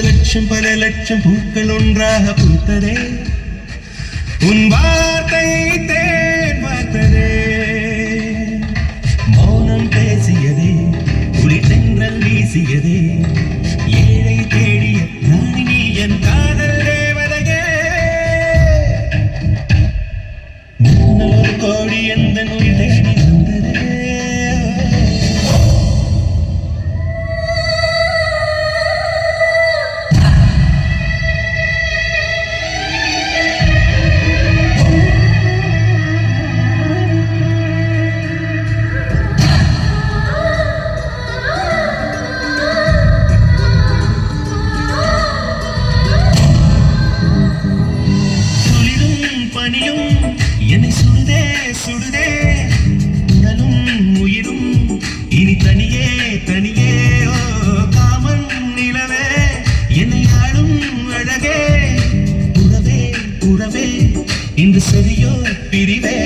பல லட்சம் பூக்கள் ஒன்றாக பூத்ததே உன் வார்த்தை தேன் பார்த்ததே மௌனம் பேசியதே குளிர் தென்றல் வீசியதே ஏழை தேடிய ராணி நீ என் காதல் தேவதையே ஒரு கோடி எந்த நோய் தேடி வந்ததே பனியும் என்னை சுடுதே சுடுதே உடலும் உயிரும் இனி தனியே தனியே ஓ காமன் நிலவே என்னை ஆளும் அழகே உறவே உறவே இன்று சரியோ பிரிவே